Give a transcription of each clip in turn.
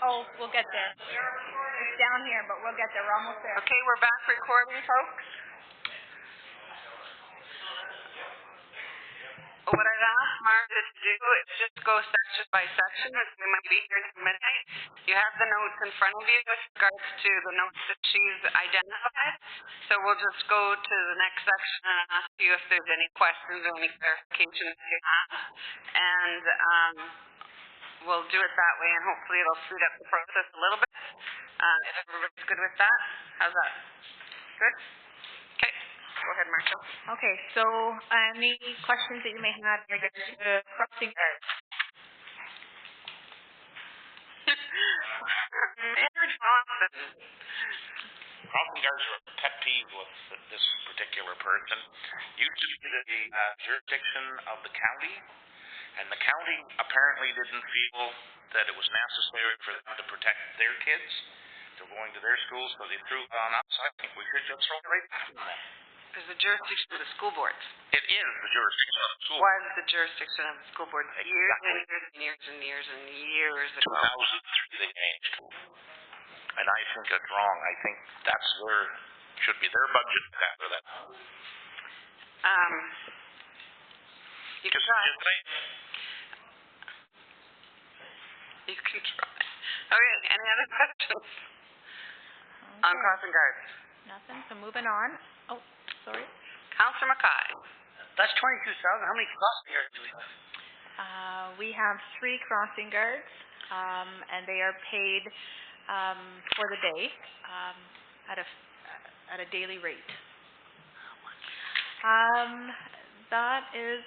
Oh, we'll get there. It's down here, but we'll get there. We're almost there. Okay, we're back recording, folks. What I've asked Margaret to do is just go section by section. We might be here till midnight. You have the notes in front of you with regards to the notes that she's identified. So we'll just go to the next section and ask you if there's any questions or any clarifications you have. And we'll do it that way, and hopefully it'll speed up the process a little bit. If everybody's good with that, how's that? Good? Okay. Go ahead, Marshall. Okay, so any questions that you may have in regards to crossing guards? Crossing guards are a pet peeve with this particular person. Used to be the jurisdiction of the county, and the county apparently didn't feel that it was necessary for them to protect their kids. They're going to their schools, so they threw it on us. I think we should just throw it right back to them. Is the jurisdiction of the school boards? It is the jurisdiction of the school board. Was the jurisdiction of the school board years and years and years and years and years ago? 2003 they changed. And I think it's wrong. I think that's where should be their budget after that. You can try. You can try. Okay, any other questions on crossing guards? Nothing, so moving on. Oh, sorry. Councillor Mackay. That's 22,000. How many crossing guards do we have? We have 3 crossing guards, and they are paid for the day at a daily rate. That is,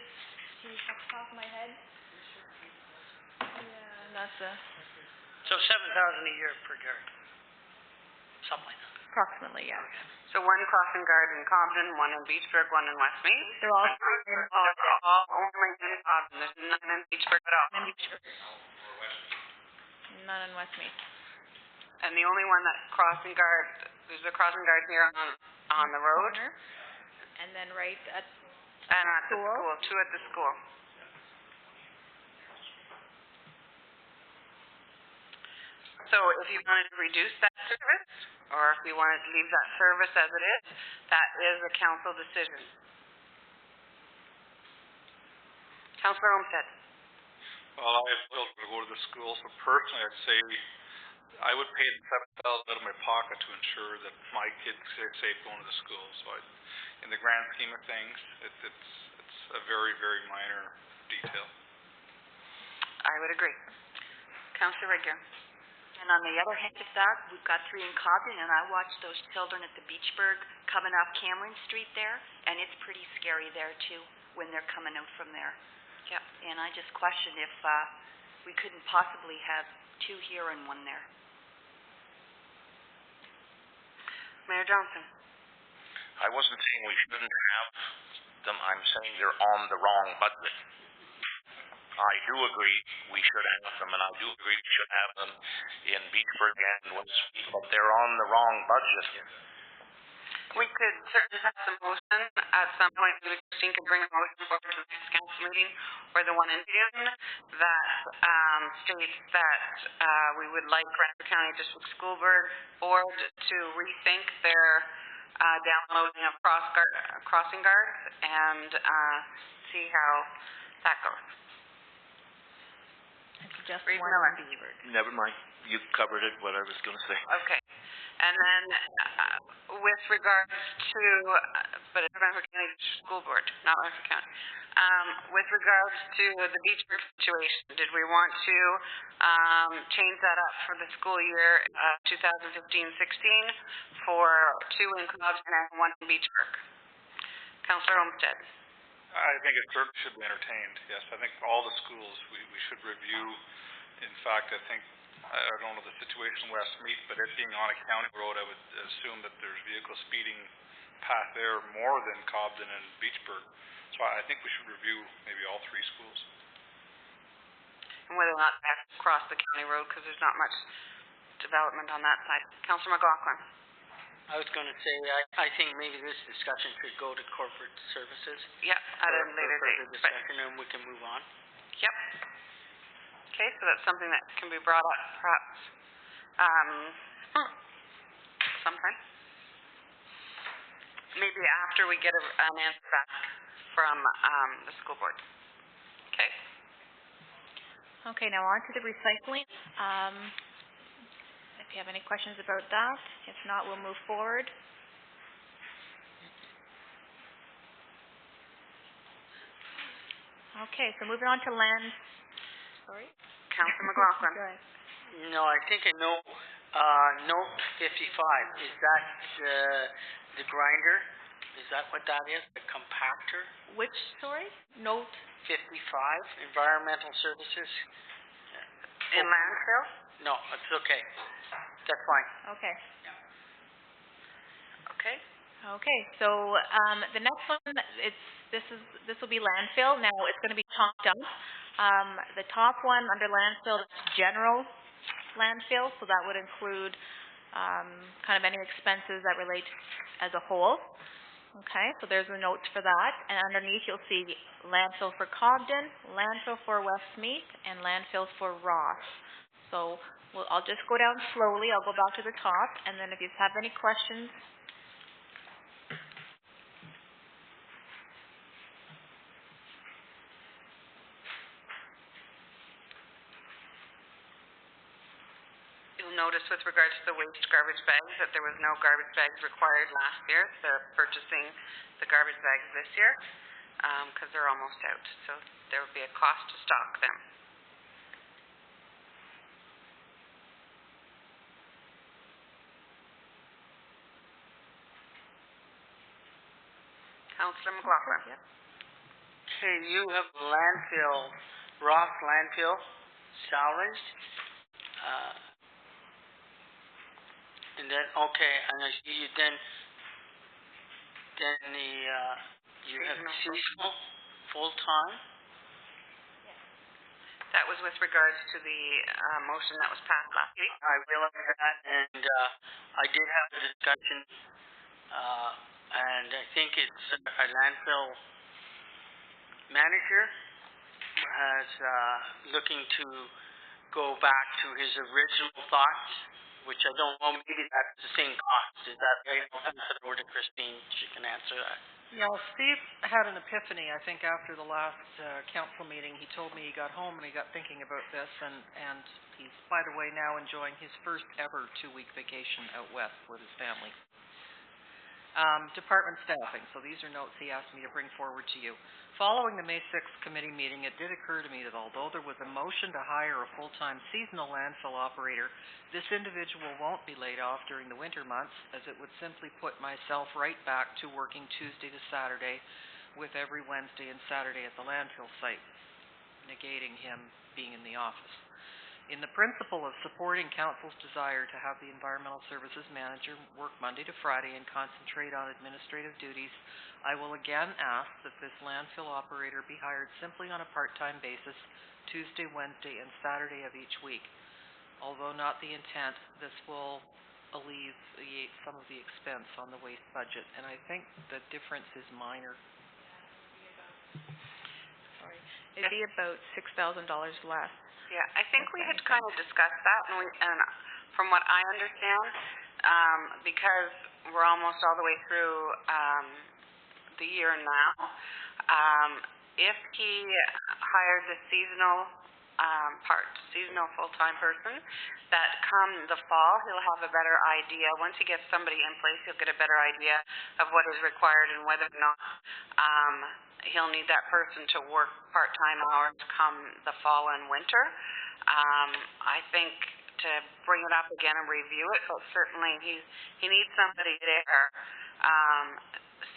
geez, off the top of my head. Yeah, that's So 7,000 a year per guard. Something like that. approximately, yeah. So one crossing guard in Compton, one in Beachburg, one in Westmeath. They're all Only in Compton. There's none in Beachburg at all. None in Westmeath. And the only one that crossing guard, there's a crossing guard here on the road. Corner. And then right at And at the school. school, 2 at the school. So if you wanted to reduce that service, or if you wanted to leave that service as it is, that is a council decision. Councillor Olmsted. Well, I will go to the school, so personally I'd say I would pay the $7,000 out of my pocket to ensure that my kids are safe going to the school. So in the grand scheme of things, it's a very, very minor detail. I would agree. Councillor Regular. And on the other hand of that, we've got 3 in Cobden, and I watch those children at the Beachburg coming off Cam1 Street there, and it's pretty scary there too when they're coming out from there. Yeah. And I just question if we couldn't possibly have 2 here and 1 there. Mayor Johnson. I wasn't saying we shouldn't have them. I'm saying they're on the wrong budget. I do agree we should have them, and I do agree we should have them in Beachburg and Westmeath, but they're on the wrong budget. We could certainly have some motion at some point. Christine could bring a motion forward to the next council meeting, or the one in June, that states that we would like Renfrew County District School Board to rethink their downloading of crossing guards and see how that goes. Just Reed one Miller. in Beachburg. Never mind. You covered it, what I was going to say. Okay. And then with regards to, but it's Renfrew County School Board, not Renfrew County. With regards to the Beachburg situation, did we want to change that up for the school year 2015-16 for 2 in Cobden and 1 in Beachburg? Councillor Olmsted. I think it certainly should be entertained, yes. I think all the schools we should review. In fact, I think, I don't know the situation in Westmeath, but it being on a county road, I would assume that there's vehicle speeding path there more than Cobden and Beachburg. So I think we should review maybe all 3 schools. And whether or not they have to cross the county road, because there's not much development on that side. Councillor McLaughlin. I was going to say, I think maybe this discussion should go to corporate services. Yep, at a later date. Discussion, and we can move on. Yep. Okay, so that's something that can be brought up perhaps sometime. Maybe after we get an answer back from the school board. Okay? Okay, now on to the recycling. If you have any questions about that, if not, we'll move forward. Okay, so moving on to land. Sorry? Councillor McLaughlin. Go ahead. No, I think I know, note 55, is that the grinder? Is that what that is, the compactor? Which, sorry? Note? 55, environmental services? In landfill? No, it's okay. That's fine. Okay. Okay. Okay, so the next one, this will be landfill. Now it's going to be top dump. The top one under landfill is general landfill, so that would include kind of any expenses that relate as a whole. Okay, so there's the notes for that, and underneath you'll see landfill for Cogden, landfill for Westmeath, and landfill for Ross. So I'll just go down slowly. I'll go back to the top, and then if you have any questions. You'll notice with regards to the waste garbage bags that there was no garbage bags required last year. They're purchasing the garbage bags this year because they're almost out. So there would be a cost to stock them. Councillor McLaughlin. Yep. Okay, you have landfill, Ross landfill, salvaged. And then, okay, and I see you then you have seasonal, full-time. That was with regards to the motion that was passed last week. I realize that, and I did have a discussion, and I think it's a landfill manager has looking to go back to his original thoughts, which I don't know, maybe that's the same cost. Is that right? I'll pass it over to Christine. She can answer that. Yeah, well, Steve had an epiphany, I think, after the last council meeting. He told me he got home and he got thinking about this, and he's, by the way, now enjoying his first ever 2-week vacation out west with his family. Department staffing. So these are notes he asked me to bring forward to you. Following the May 6th committee meeting, it did occur to me that although there was a motion to hire a full-time seasonal landfill operator, this individual won't be laid off during the winter months, as it would simply put myself right back to working Tuesday to Saturday with every Wednesday and Saturday at the landfill site, negating him being in the office. In the principle of supporting Council's desire to have the Environmental Services Manager work Monday to Friday and concentrate on administrative duties, I will again ask that this landfill operator be hired simply on a part-time basis, Tuesday, Wednesday, and Saturday of each week. Although not the intent, this will alleviate some of the expense on the waste budget, and I think the difference is minor. Sorry. It'd be about $6,000 less. Yeah, I think we had kind of discussed that, and from what I understand, because we're almost all the way through the year now, if he hired the seasonal seasonal full-time person, that come the fall, he'll have a better idea. Once he gets somebody in place, he'll get a better idea of what is required and whether or not he'll need that person to work part-time hours come the fall and winter. I think to bring it up again and review it, but certainly he needs somebody there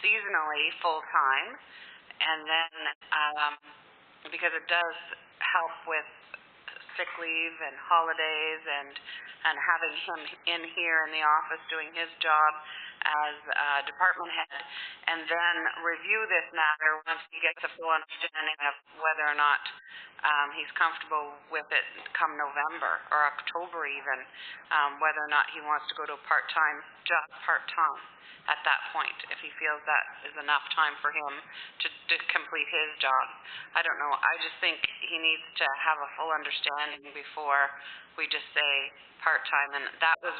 seasonally full-time, and then because it does help with sick leave and holidays and having him in here in the office doing his job as department head, and then review this matter once he gets a full understanding of whether or not he's comfortable with it come November or October even, whether or not he wants to go to a part-time, just part-time at that point, if he feels that is enough time for him to complete his job. I don't know. I just think he needs to have a full understanding before we just say part-time, and that was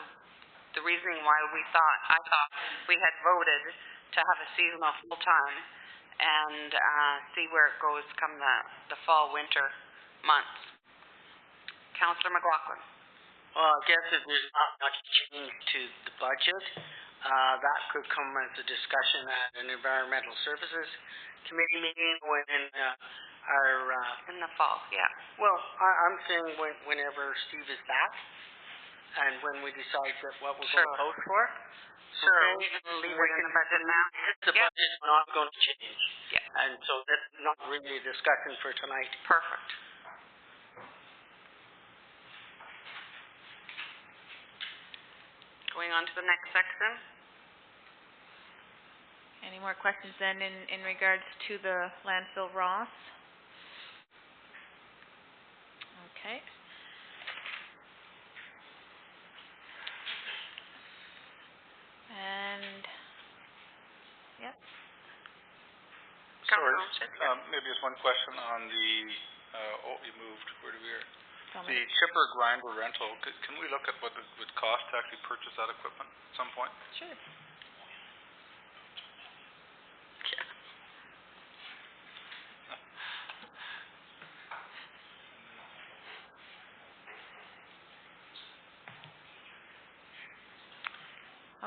the reasoning why I thought we had voted to have a seasonal full-time and see where it goes come the fall, winter months. Councillor McLaughlin. Well, I guess if there's not much change to the budget, that could come as a discussion at an environmental services committee meeting when in the fall, yeah. well, I'm saying whenever Steve is back and when we decide what we're going to vote for. Sure, Okay? we can leave it in the budget now. The budget's not going to change. Yeah. And so that's not really a discussion for tonight. Perfect. Going on to the next section. Any more questions then in regards to the landfill Ross? Okay. And, yep. Sorry, maybe just one question on the, you moved, where do we are? The chipper grinder rental, can we look at what it would cost to actually purchase that equipment at some point? Sure.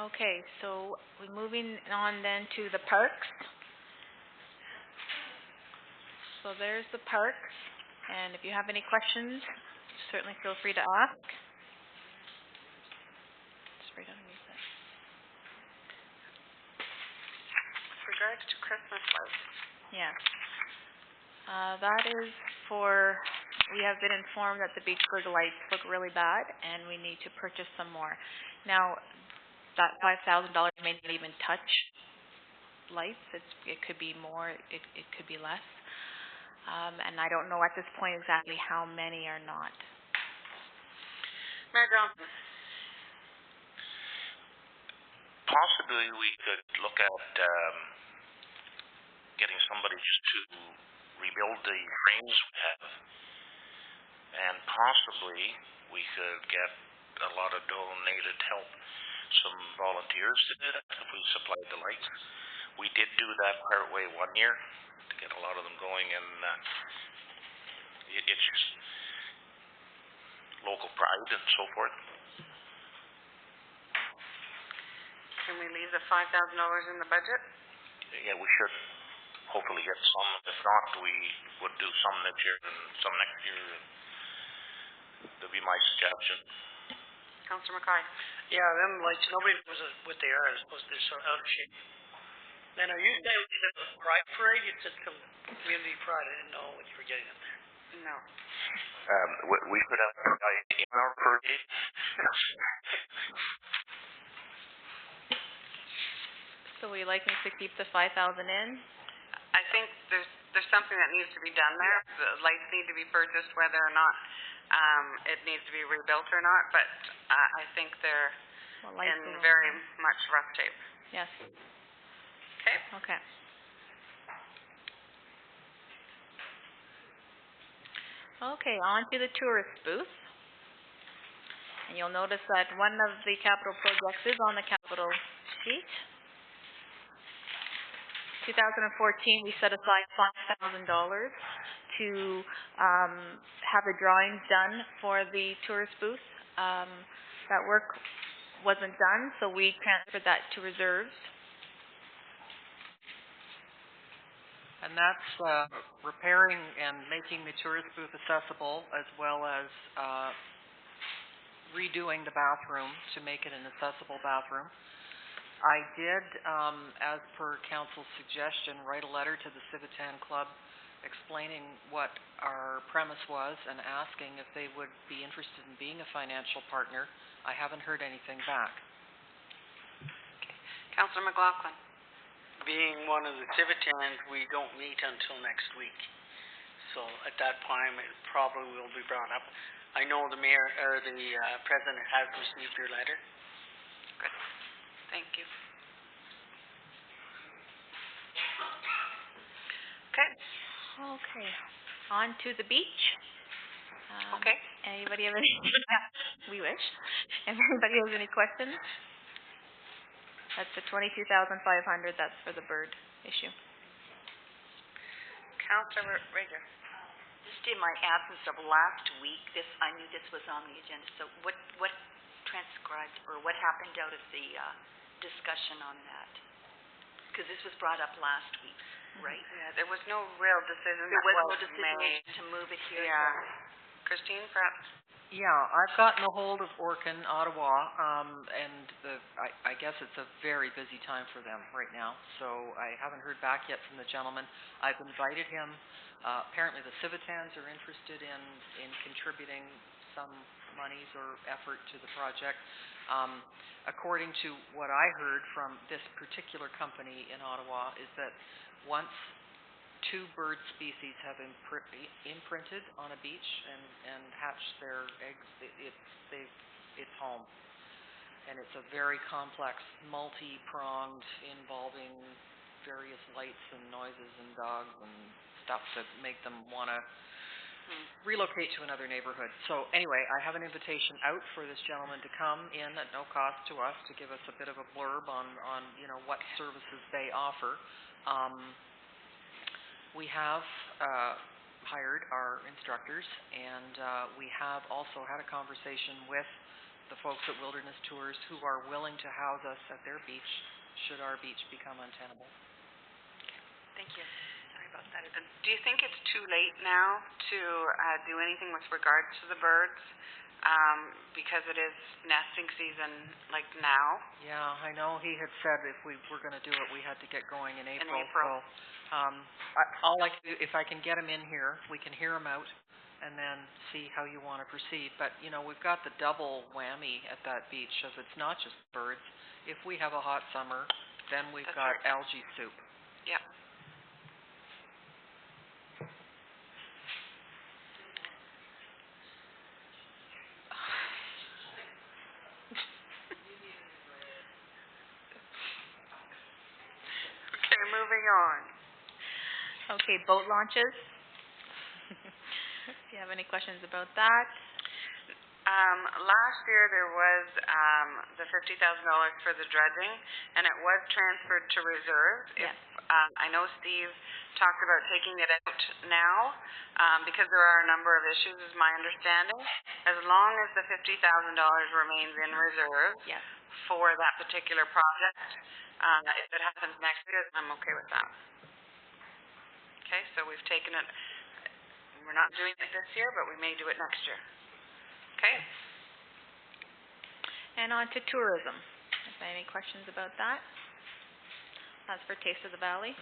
Okay, so we're moving on then to the parks. So there's the parks, and if you have any questions, certainly feel free to ask. Just right underneath that. With regards to Christmas lights. Yeah. That is for, we have been informed that the Beachburg lights look really bad, and we need to purchase some more. Now, that $5,000 may not even touch lights. It could be more, it could be less. And I don't know at this point exactly how many are not. Mayor Johnson. Possibly we could look at getting somebody just to rebuild the frames we have, and possibly we could get a lot of donated help, some volunteers to do that if we supplied the lights. We did do that partway one year to get a lot of them going, and it's just local pride and so forth. Can we leave the $5,000 in the budget? Yeah, we should hopefully get some. If not, we would do some this year and some next year. That'd be my suggestion. Councillor McKay. Yeah, them lights, nobody knows what they are. I suppose they're so out of shape. Then are you saying we did a pride parade? You said some community pride. I didn't know what you were getting at there. No. We could have pride in our parade. So would you like me to keep the 5,000 in? I think there's something that needs to be done there. The lights need to be purchased, whether or not it needs to be rebuilt or not, but I think they're in very much rough shape. Yes. Okay. Okay. Okay, on to the tourist booth. And you'll notice that one of the capital projects is on the capital sheet. 2014, we set aside $5,000 to have the drawings done for the tourist booth. That work wasn't done, so we transferred that to reserves. And that's repairing and making the tourist booth accessible, as well as redoing the bathroom to make it an accessible bathroom. I did, as per council's suggestion, write a letter to the Civitan Club explaining what our premise was and asking if they would be interested in being a financial partner. I haven't heard anything back. Councillor McLaughlin. Being one of the Civitans, we don't meet until next week. So at that time, it probably will be brought up. I know the mayor, or the president has received your letter. Good. Thank you. Okay. Okay, on to the beach. Okay. Anybody have any? We wish. Anybody has any questions? That's the 22,500. That's for the bird issue. Councillor Rager. Just in my absence of last week, I knew this was on the agenda, so what transcribed, or what happened out of the discussion on that? Because this was brought up last week, right? Yeah, there was no real decision There was no made. decision to move it here. Yeah. Christine, perhaps? Yeah, I've gotten a hold of Orkin, Ottawa, and I guess it's a very busy time for them right now, so I haven't heard back yet from the gentleman. I've invited him. Apparently the Civitans are interested in contributing some monies or effort to the project. According to what I heard from this particular company in Ottawa is that once 2 bird species have imprinted on a beach and hatched their eggs, it's home. And it's a very complex, multi-pronged, involving various lights and noises and dogs and stuff that make them want to relocate to another neighborhood. So anyway, I have an invitation out for this gentleman to come in at no cost to us to give us a bit of a blurb on what services they offer. We have hired our instructors, and we have also had a conversation with the folks at Wilderness Tours who are willing to house us at their beach should our beach become untenable. Thank you. Sorry about that. Do you think it's too late now to do anything with regards to the birds? Because it is nesting season, like now? Yeah, I know he had said if we were going to do it, we had to get going in April. So, if I can get him in here, we can hear him out and then see how you want to proceed. But, we've got the double whammy at that beach, as it's not just birds. If we have a hot summer, then we've got algae soup. Yeah. Okay, moving on. Okay, boat launches. Do you have any questions about that? Last year there was the $50,000 for the dredging, and it was transferred to reserve. Yes. I know Steve talked about taking it out now because there are a number of issues, is my understanding. As long as the $50,000 remains in reserve Yes. for that particular project, if it happens next year, I'm okay with that. Okay, so we've taken it. We're not doing it this year, but we may do it next year. Okay. And on to tourism. Is there any questions about that? That's for Taste of the Valley.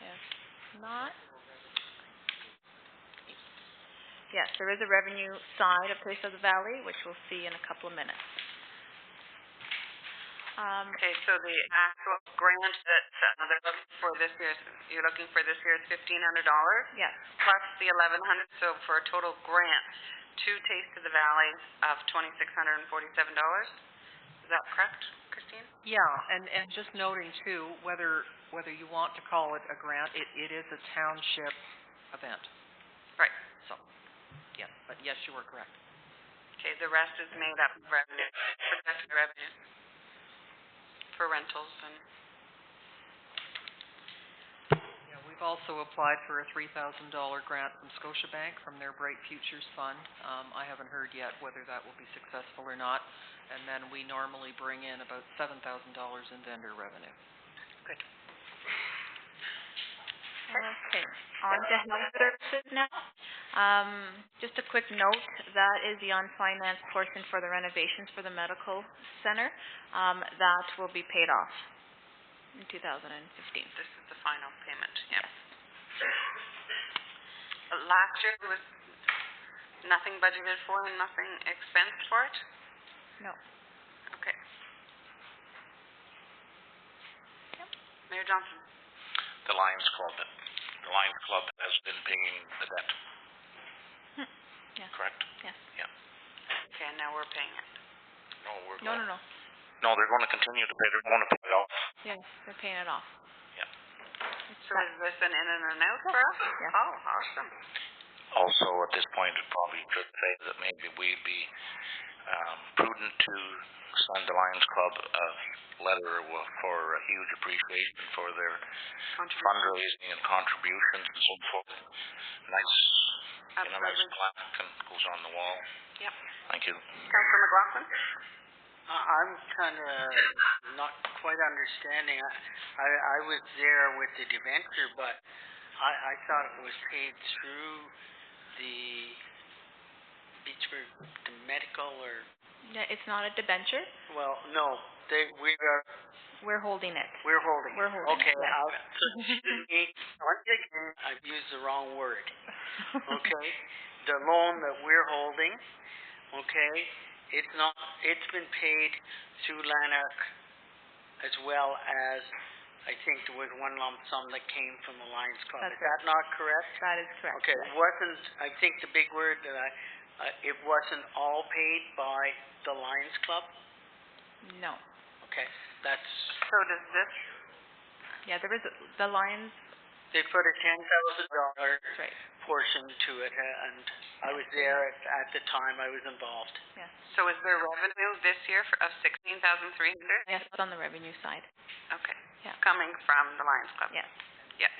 If not. Yes, there is a revenue side of Taste of the Valley, which we'll see in a couple of minutes. Okay, so the actual grant that they're looking for this year, you're looking for this year is $1,500? Yes. Plus the $1,100, so for a total grant to Taste of the Valley of $2,647. Is that correct, Christine? Yeah, and just noting too, whether you want to call it a grant, it is a township event. Right. So, yeah, but yes, you were correct. Okay, the rest is made up of revenue, projected revenue for rentals and... Yeah, we've also applied for a $3,000 grant from Scotiabank from their Bright Futures Fund. I haven't heard yet whether that will be successful or not. And then we normally bring in about $7,000 in vendor revenue. Good. Okay, on to health services now. Just a quick note, that is the unfinanced portion for the renovations for the medical center. That will be paid off in 2015. This is the final payment, yes. Last year there was nothing budgeted for and nothing expensed for it? No. Mayor Johnson? The Lions Club. The Lions Club has been paying the debt. Yes. Correct? Yes. Yeah. Okay, and now we're paying it. No, we're No, going. no, no. No, they're going to continue to pay. They're going to pay it off. Yes, they're paying it off. Yeah. It's So that- is this an in and an out for us? Yeah. Oh, awesome. Also, at this point, it probably should say that maybe we'd be prudent to send the Lions Club a letter for a huge appreciation for their fundraising and contributions and so forth. Nice, nice Absolutely. plaque and goes on the wall. Yep. Thank you. Councillor McLaughlin? I'm kind of not quite understanding. I was there with the debenture, but I thought it was paid through the Beachburg, the medical or, Yeah, it's not a debenture. well, no, We're holding it. we're holding. We're holding Okay, it, yes. once again, I've used the wrong word. Okay, the loan that we're holding, okay, it's been paid through Lanark as well as, I think there was one lump sum that came from the Lions Club. That's Is that not correct? That is correct. Okay, it wasn't, I think the big word that it wasn't all paid by the Lions Club? No. Okay, that's, So does this, Yeah, there is the Lions. they put a $10,000 Right. portion to it, and I was there at the time I was involved. Yes. so is there revenue this year of 16,300? Yes, it's on the revenue side. Okay. Yeah. Coming from the Lions Club? Yes. Yeah.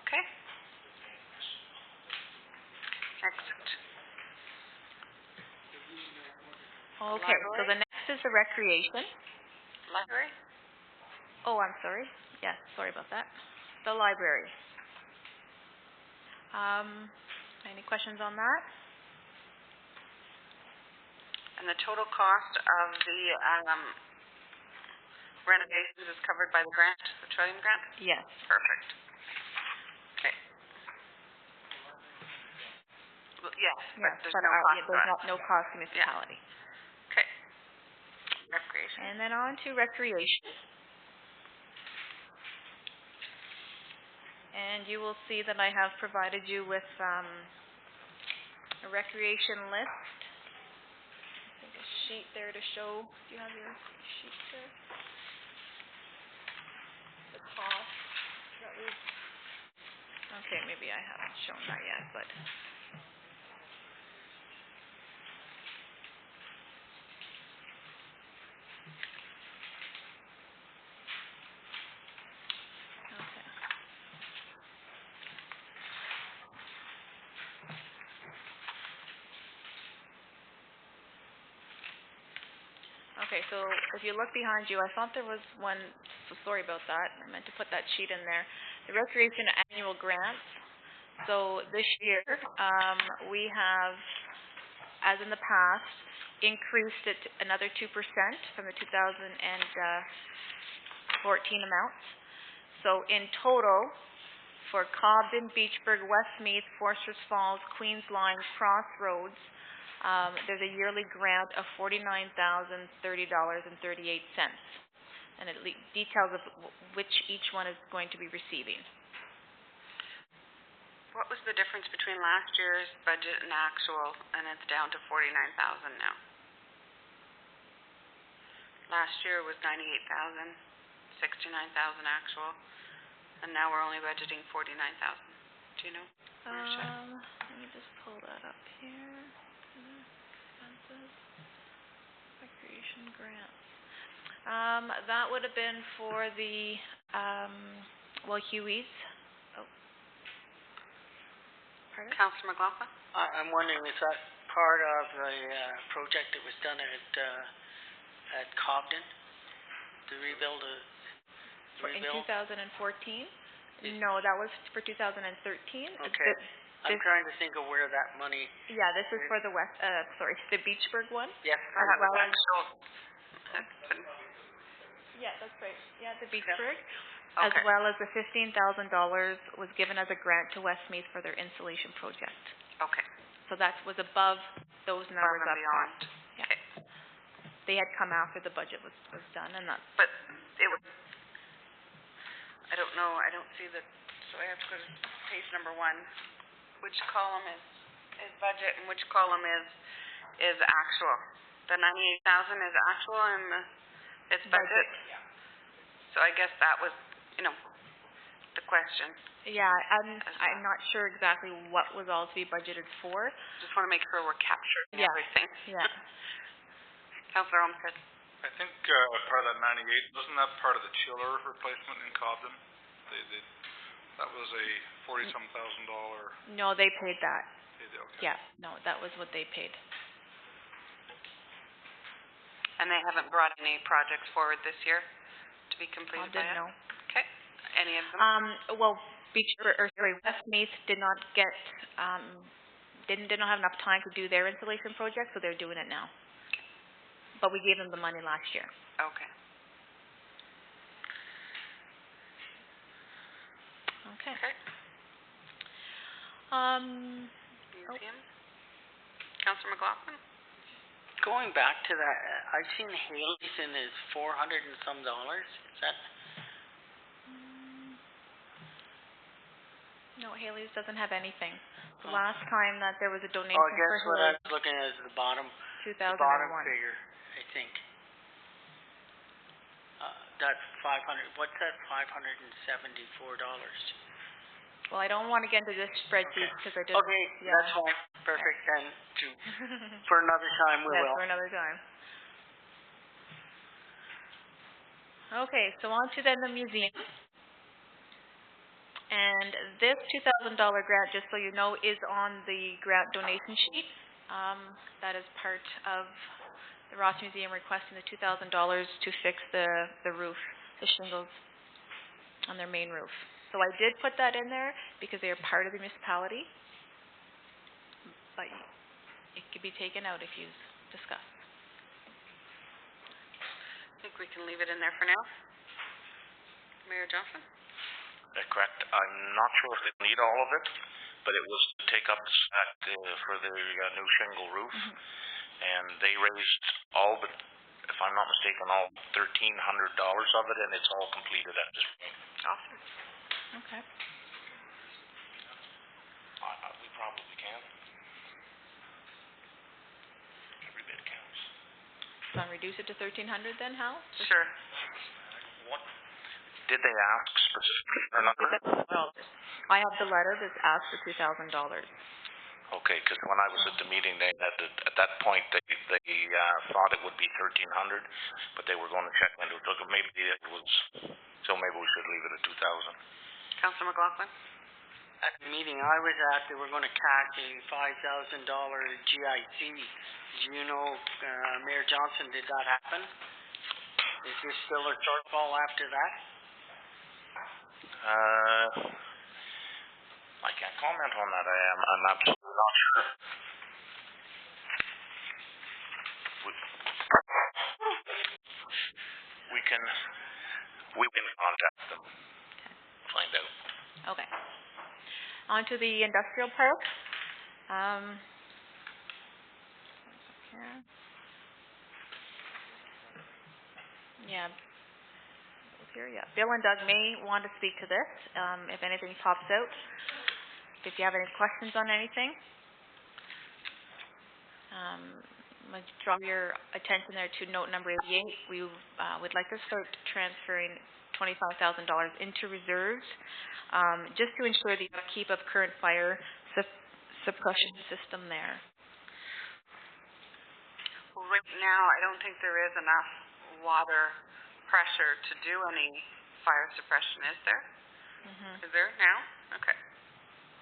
Okay. Excellent. Okay, so the next is the recreation. Library? Oh, I'm sorry. Yes, sorry about that. The library. Any questions on that? And the total cost of the renovations is covered by the grant, the Trillium grant? Yes. Perfect. Okay. Well, yes, but Yes, there's but no cost to there's us. no cost to municipality. Okay. Recreation. And then on to recreation. And you will see that I have provided you with a recreation list. I think a sheet there to show. Do you have your sheet there? The cost that we. Okay, maybe I haven't shown that yet, but. Okay. Okay, so if you look behind you, I thought there was one, so sorry about that. I meant to put that sheet in there. The recreation annual grants. So this year, we have, as in the past, increased it another 2% from the 2014 amounts. So in total, for Cobden, Beachburg, Westmeath, Forsters Falls, Queens Line, Crossroads, there's a yearly grant of $49,030.38, and it details of which each one is going to be receiving. What was the difference between last year's budget and actual, and it's down to 49,000 now? Last year was 98,000, 69,000 actual, and now we're only budgeting 49,000. Do you know? Let me just pull that up here. Expenses, recreation grants. That would have been for the, Huey's. Oh. Pardon? Councillor McLaughlin? I'm wondering, is that part of the project that was done at Cobden? The rebuild? In 2014? No, that was for 2013. Okay. I'm trying to think of where that money... Yeah, this is for the the Beachburg one. Yes. As well as, Actual. yeah, that's right. Yeah, the Beachburg. Okay. As well as the $15,000 was given as a grant to Westmeath for their insulation project. Okay. So that was above those numbers Above and up beyond. top. Yeah. Okay. they had come after the budget was done, and that's, But it was, I don't know, I don't see the, so I have to go to page number 1. Which column is budget and which column is actual? The 98,000 is actual and it's budget? So I guess that was, you know, the question. yeah, I'm not sure exactly what was all to be budgeted for. Just want to make sure we're capturing Yeah. everything. Yeah. Councillor Olmsted. I think, part of that 98, wasn't that part of the chiller replacement in Cobden? That was a $40-some thousand. No, they paid that. Okay. Yeah, no, that was what they paid. And they haven't brought any projects forward this year to be completed by Didn't it? know. Okay. Any of them? Well, Westmeath did not get, did not have enough time to do their installation project, so they're doing it now. But we gave them the money last year. Okay. Okay. Okay. Museum? Councillor McLaughlin? Going back to that, I've seen Haley's in is $400 and some. Is that? No, Haley's doesn't have anything. The last time that there was a donation Oh, I guess for what I Haley's, was looking at is the bottom 2001. figure, I think. That's 500. What's that? $574. Well, I don't want to get into this spreadsheet because I didn't. Okay, Yeah. that's fine. Perfect. Then for another time we Yes, will. for another time. Okay, so on to then the museum. And this $2,000 grant, just so you know, is on the grant donation sheet. That is part of the Ross Museum requesting the $2,000 to fix the roof, the shingles on their main roof. So I did put that in there because they are part of the municipality, but it could be taken out if you discuss. I think we can leave it in there for now. Mayor Johnson? Correct. I'm not sure if they need all of it, but it was to take up the slack for the new shingle roof. And they raised all but, if I'm not mistaken, all $1,300 of it, and it's all completed at this point. Awesome. Okay. We probably can. Every bit counts. So I'll reduce it to 1,300 then, Hal? Sure. What, did they ask specifically for a number? Well, I have the letter that asks for $2,000. Okay, because when I was at the meeting, they had at that point they thought it would be 1,300, but they were going to check into it. So maybe it was. So maybe we should leave it at 2,000. Councillor McLaughlin? At the meeting I was at, they were going to catch a $5,000 GIC. Do you know, Mayor Johnson, did that happen? Is there still a shortfall after that? I can't comment on that. I'm absolutely not sure. We can contact them. Find out. Okay. On to the industrial park. Yeah. Here, yeah. Bill and Doug may want to speak to this, if anything pops out. If you have any questions on anything. Let's draw your attention there to note number 88. We would like to start transferring $25,000 into reserves, just to ensure the upkeep of current fire suppression system there. Well, right now, I don't think there is enough water pressure to do any fire suppression, is there? Is there now? Okay.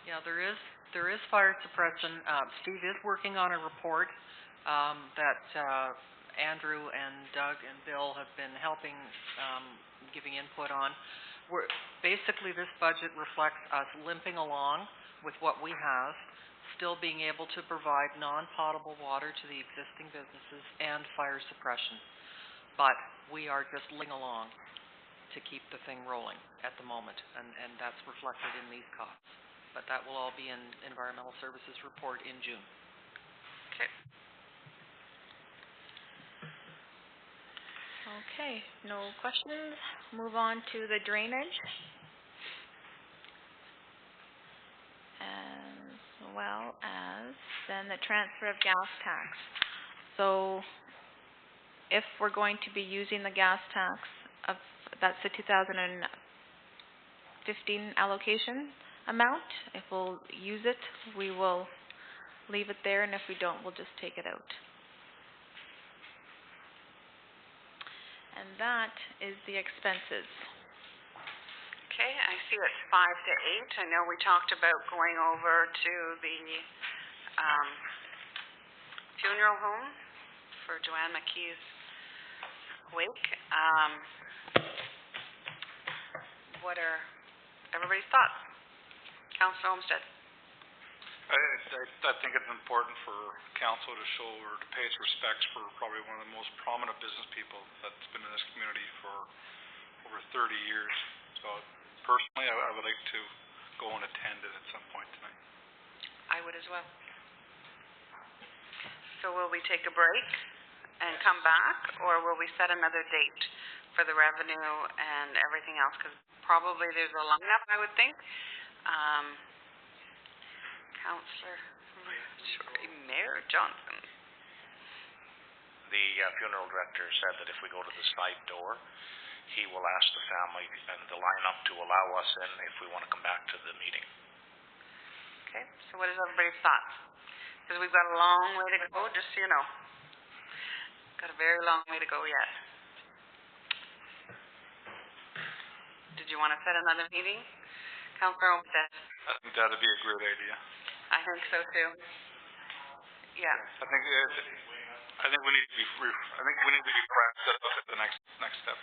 Yeah, there is fire suppression. Steve is working on a report that Andrew and Doug and Bill have been helping giving input on. Basically, this budget reflects us limping along with what we have, still being able to provide non-potable water to the existing businesses and fire suppression. But we are just limping along to keep the thing rolling at the moment, and that's reflected in these costs. But that will all be in Environmental Services report in June. Okay. Okay, no questions. Move on to the drainage. As well as then the transfer of gas tax. So if we're going to be using the gas tax of, that's the 2015 allocation amount, if we'll use it, we will leave it there, and if we don't, we'll just take it out. And that is the expenses. Okay, I see it's 5 to 8. I know we talked about going over to the funeral home for Joanne McKee's wake. What are everybody's thoughts? Councillor Olmsted. I think it's important for council to show or to pay its respects for probably one of the most prominent business people that's been in this community for over 30 years. So personally, I would like to go and attend it at some point tonight. I would as well. So will we take a break and come back, or will we set another date for the revenue and everything else? Because probably there's a lineup, I would think. Councillor Mayor Johnson. The funeral director said that if we go to the side door, he will ask the family and the lineup to allow us in if we want to come back to the meeting. Okay, so what is everybody's thoughts? Because we've got a long way to go, just so you know. Got a very long way to go yet. Did you want to set another meeting? Councillor Olmsted. I think that'd be a great idea. I think so too. Yeah. I think we need to be pressed at the next step.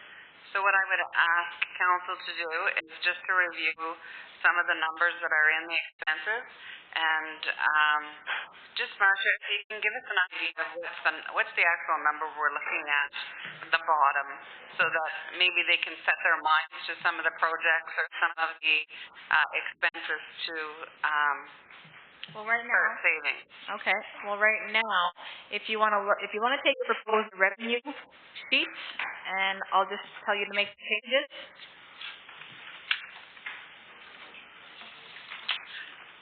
So what I would ask council to do is just to review some of the numbers that are in the expenses, and just Marcia, if you can give us an idea of what's the actual number we're looking at the bottom, so that maybe they can set their minds to some of the projects or some of the expenses to Well, right now, start saving. okay. Well, right now, if you want to take the proposed revenue sheet, and I'll just tell you to make the changes.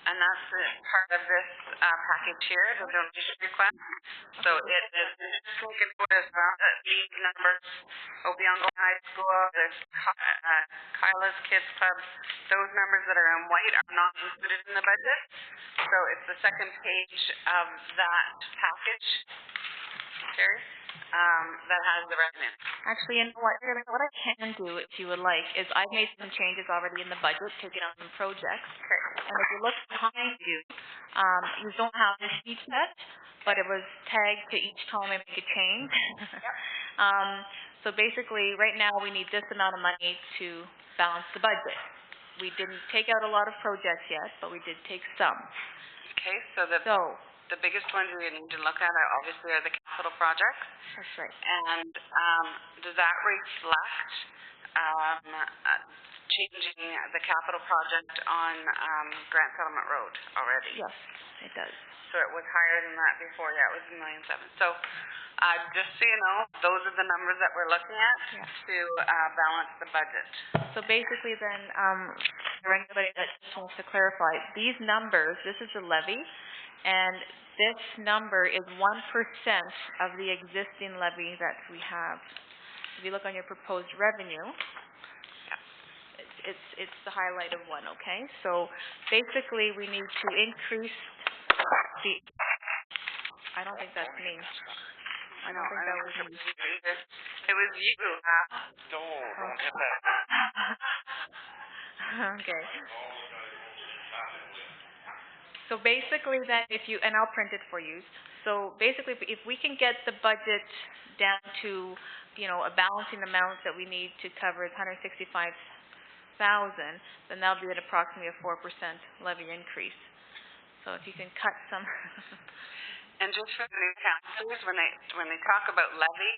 And that's part of this package here, the donation request. So it is taken as well, these numbers, Obiango High School, there's Kyla's Kids Club, those numbers that are in white are not included in the budget. So it's the second page of that package, Terry, that has the revenue. Actually, you know what I can do, if you would like, is I've made some changes already in the budget, taking out some projects. Okay. And if you look behind you, you don't have the sheet yet, but it was tagged to each time I make a change. So basically, right now, we need this amount of money to balance the budget. We didn't take out a lot of projects yet, but we did take some. Okay, so the biggest ones we need to look at obviously are the capital projects. That's right. And does that reflect changing the capital project on Grant Settlement Road already? Yes, it does. So it was higher than that before, yeah, it was $1.7 million. So just so you know, those are the numbers that we're looking at to balance the budget. So basically then, for anybody that just wants to clarify, these numbers, this is the levy, and this number is 1% of the existing levy that we have. If you look on your proposed revenue, it's the highlight of 1, okay? So basically we need to increase the, I don't think that's me. I don't think that was me. It was you. Don't hit that. Okay. So basically then and I'll print it for you. So basically if we can get the budget down to, a balancing amount that we need to cover $165,000, then that'll be at approximately a 4% levy increase. So if you can cut some. And just for the new councillors, when they talk about levy,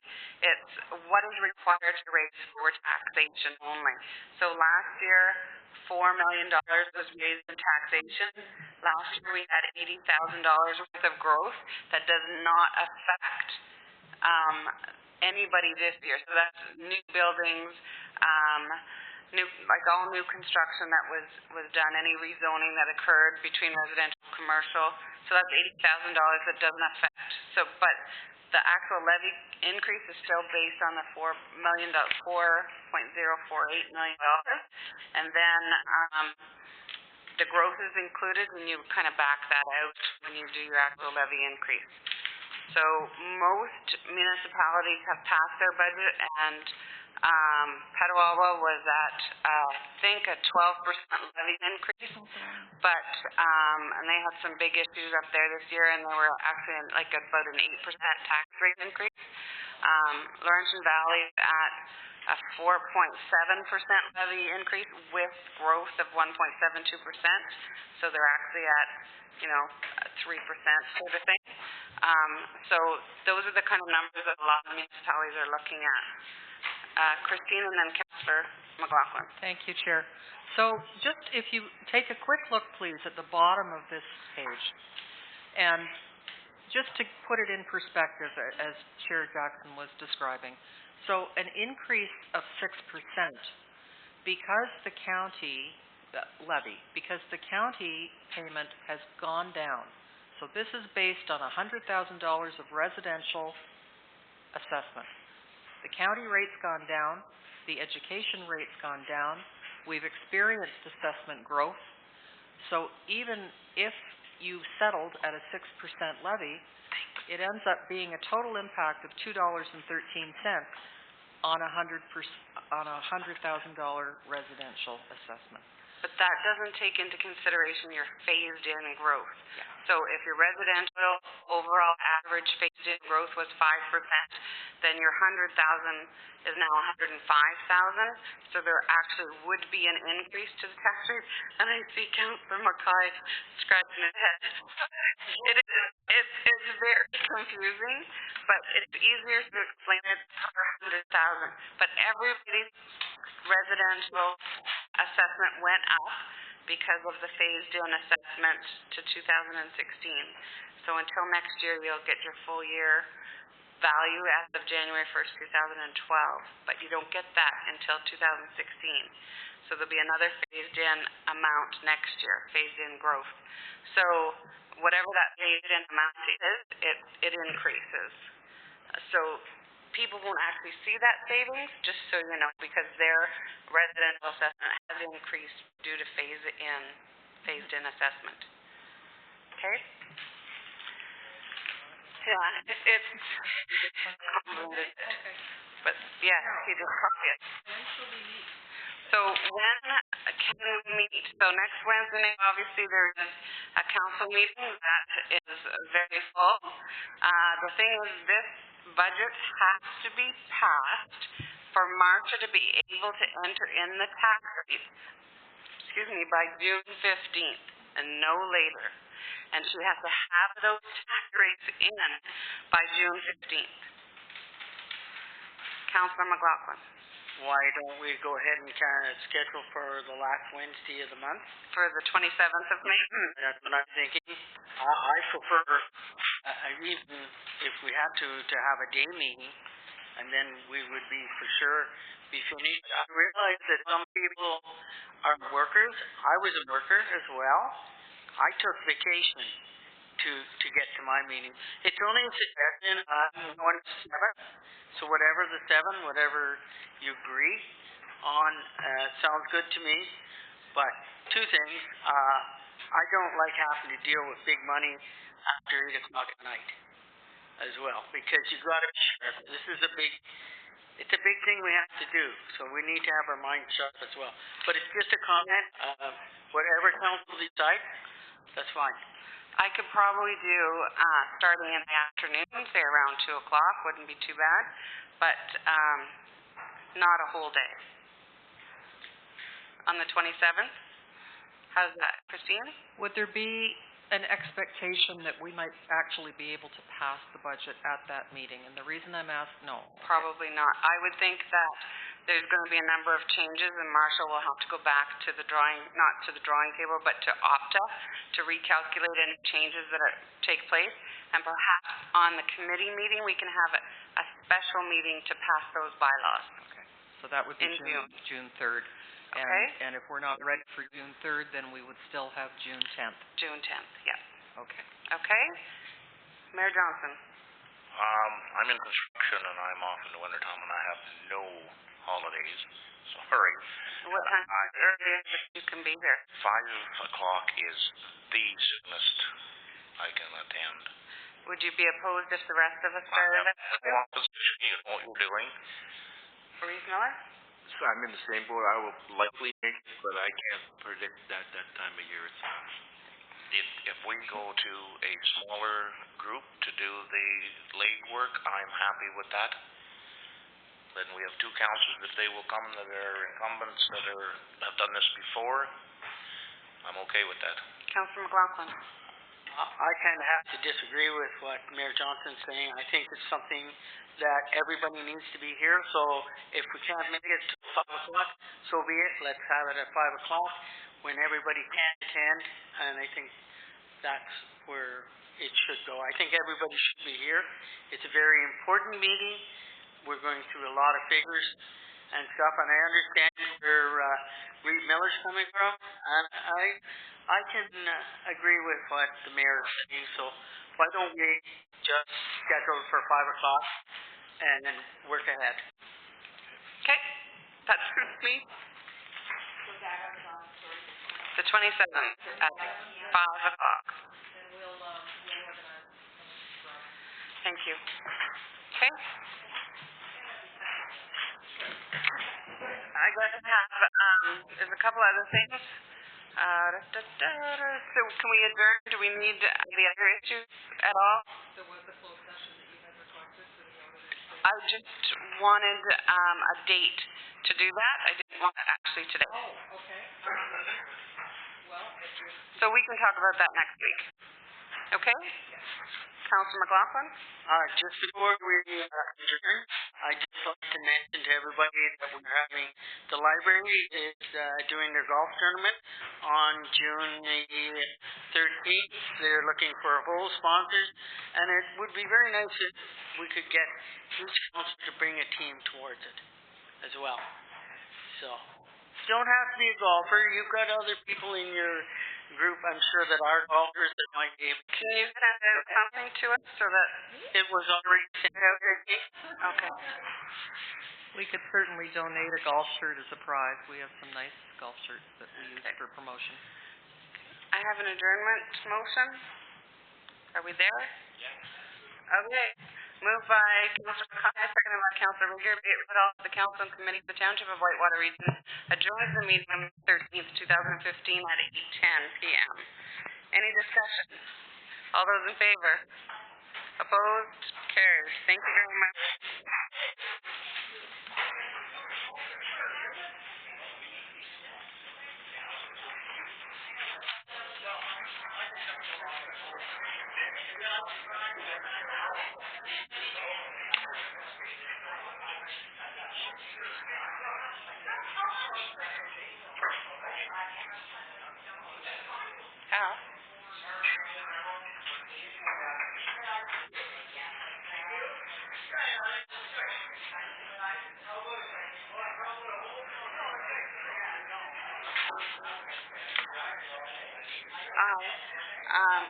it's what is required to raise for taxation only. So last year, $4 million was raised in taxation. Last year we had $80,000 worth of growth. That does not affect anybody this year. So that's new buildings, all new construction that was done, any rezoning that occurred between residential and commercial. So that's $80,000 that doesn't affect. So, but the actual levy increase is still based on the $4.048 million, and then the growth is included, and you kind of back that out when you do your actual levy increase. So most municipalities have passed their budget, and Petawawa was at, I think, a 12% levy increase, but, and they had some big issues up there this year, and they were actually like about an 8% tax rate increase. Laurentian Valley is at a 4.7% levy increase with growth of 1.72%, so they're actually at, 3% sort of thing. So those are the kind of numbers that a lot of municipalities are looking at. Christine, and then Councillor McLaughlin. Thank you, Chair. So just if you take a quick look, please, at the bottom of this page, and just to put it in perspective, as Chair Jackson was describing, so an increase of 6% because the county because the county payment has gone down. So this is based on $100,000 of residential assessment. The county rate's gone down, the education rate's gone down, we've experienced assessment growth. So even if you settled at a 6% levy, it ends up being a total impact of $2.13 on a $100,000 residential assessment. But that doesn't take into consideration your phased-in growth. Yeah. So if your residential overall average phased-in growth was 5%, then your 100,000 is now 105,000. So there actually would be an increase to the tax rate. And I see Councillor Mackay scratching his head. It's very confusing, but it's easier to explain it for 100,000. But everybody's residential assessment went up because of the phased-in assessment to 2016. So until next year, you'll get your full year value as of January 1st, 2012, but you don't get that until 2016. So there'll be another phased-in amount next year, phased-in growth. So whatever that phased-in amount is, it increases. So people won't actually see that savings, just so you know, because their residential assessment has increased due to phased-in assessment. Okay? Yeah, it's convoluted. But yeah, he just copied it. So when can we meet? So next Wednesday, obviously there is a council meeting that is very full. The thing is, this budget has to be passed for Marcia to be able to enter in the tax rate, by June 15th and no later. And she has to have those tax rates in by June 15th. Councillor McLaughlin. Why don't we go ahead and kind of schedule for the last Wednesday of the month? For the 27th of May? That's what I'm thinking. I prefer, even if we had to have a day meeting, and then we would be for sure be finished. I realize that some people are workers. I was a worker as well. I took vacation to get to my meeting. It's only a suggestion. I'm going to 7. So whatever the 7, whatever you agree on, sounds good to me. But two things. I don't like having to deal with big money after 8 o'clock at night as well, because you've got to be sharp. This is it's a big thing we have to do, so we need to have our minds sharp as well. But it's just a comment. Whatever council decides, that's fine. I could probably do starting in the afternoon, say around 2 o'clock, wouldn't be too bad, but not a whole day. On the 27th? How's that, Christine? Would there be an expectation that we might actually be able to pass the budget at that meeting? And the reason I'm asked, no. Probably not. I would think that there's gonna be a number of changes, and Marshall will have to go back to the drawing, not to the drawing table, but to Opta, to recalculate any changes that take place. And perhaps on the committee meeting, we can have a special meeting to pass those bylaws. Okay, so that would be In June 3rd. Okay. And if we're not ready for June 3rd, then we would still have June 10th. June 10th, yes. Okay. Okay? Mayor Johnson? I'm in construction and I'm off in the wintertime and I have no holidays. Sorry. What time earliest you can be here? 5 o'clock is the soonest I can attend. Would you be opposed if the rest of us I started have at no opposition, you know what you're doing. Reese Miller? So I'm in the same boat. I will likely make it, but I can't predict that time of year. If we go to a smaller group to do the legwork, I'm happy with that. Then we have 2 councillors, if they will come, that are incumbents, have done this before, I'm okay with that. Councillor McLaughlin? I kind of have to disagree with what Mayor Johnson's saying. I think it's something that everybody needs to be here, so if we can't make it to 5 o'clock, so be it. Let's have it at 5 o'clock when everybody can attend, and I think that's where it should go. I think everybody should be here. It's a very important meeting. We're going through a lot of figures and stuff, and I understand where Reed Miller's coming from, and I can agree with what the mayor is saying, so why don't we just schedule for 5 o'clock and then work ahead? Okay, that suits me. The 27th at 5 o'clock. Thank you. Okay. I guess I have, there's a couple other things. So can we adjourn? Do we need the other issues at all? So was the closed session that you had requested for the auditor's I just wanted a date to do that. I didn't want it actually today. Oh, okay. Well, if you're... So we can talk about that next week. Okay? Councillor McLaughlin? Just before we adjourn, I'd just like to mention to everybody that we're having, the library is doing their golf tournament on June the 13th. They're looking for whole sponsors, and it would be very nice if we could get each council to bring a team towards it as well. So, you don't have to be a golfer. You've got other people in your group, I'm sure, that are golfers that might be able to. Can you send out something to us so that... It was already sent out, I think. Okay. We could certainly donate a golf shirt as a prize. We have some nice golf shirts that we use for promotion. I have an adjournment motion. Are we there? Yes. Okay. Moved by Councillor McConnell, seconded by Councillor Regier, be it resolved the Council and Committee of the Township of Whitewater Region adjourns the meeting on the 13th, 2015 at 8:10 p.m. Any discussion? All those in favor? Opposed? Carried. Thank you very much. Al?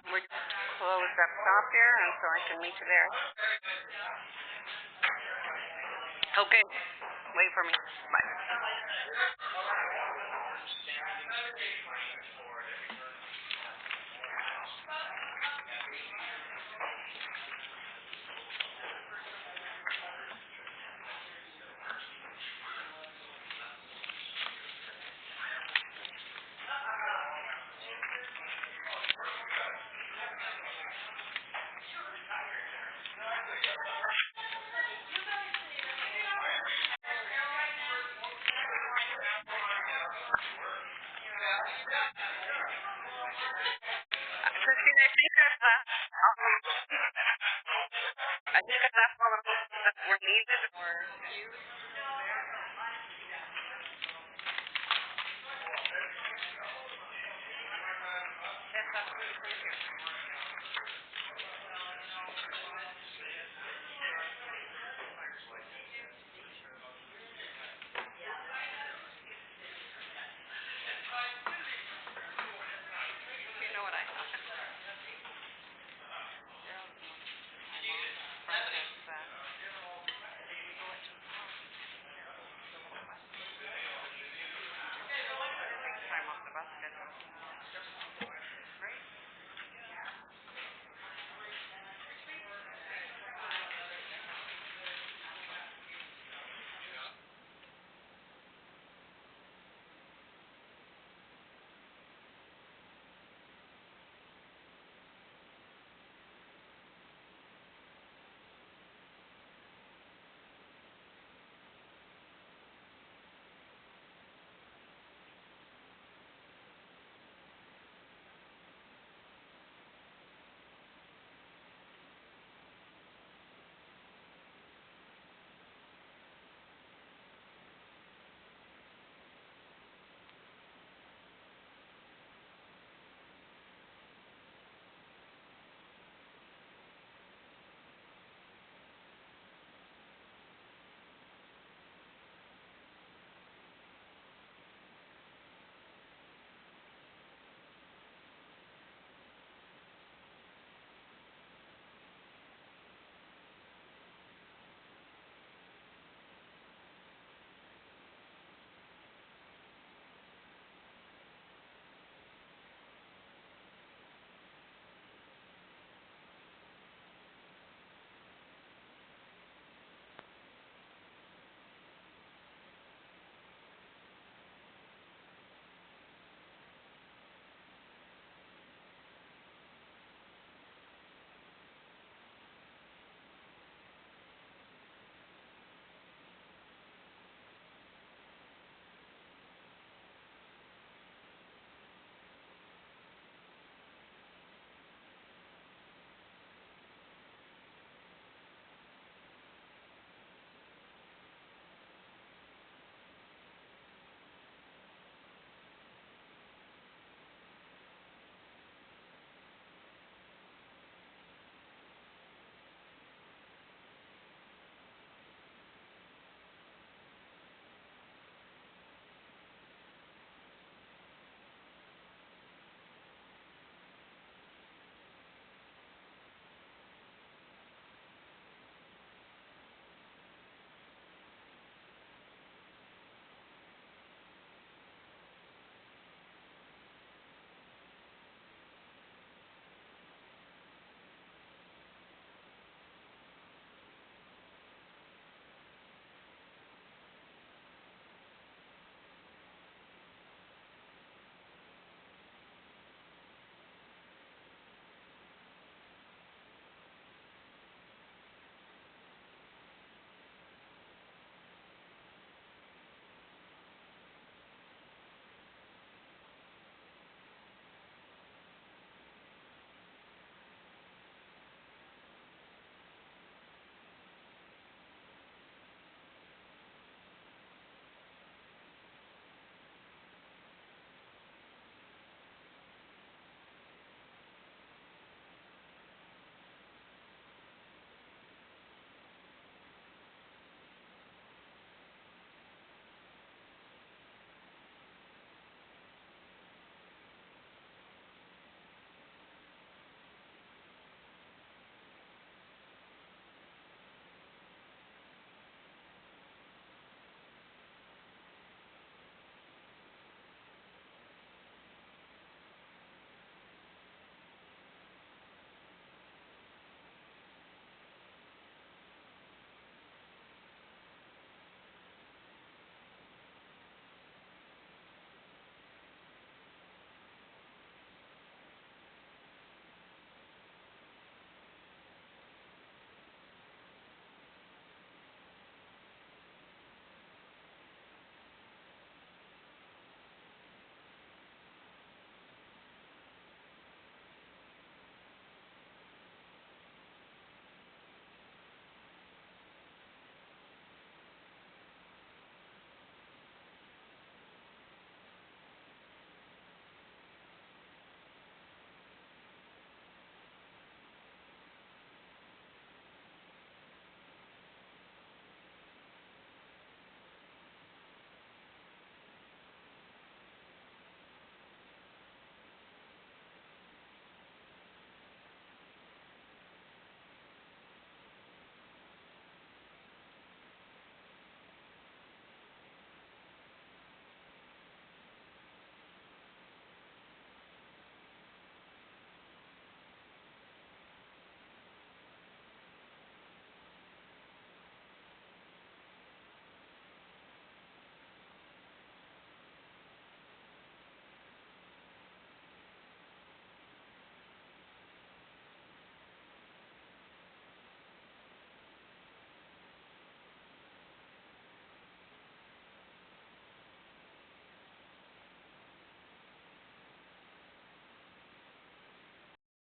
We're closed up shop here, and so I can meet you there. Okay. Wait for me. Bye. Christine, I think I left all the books that were needed or used there.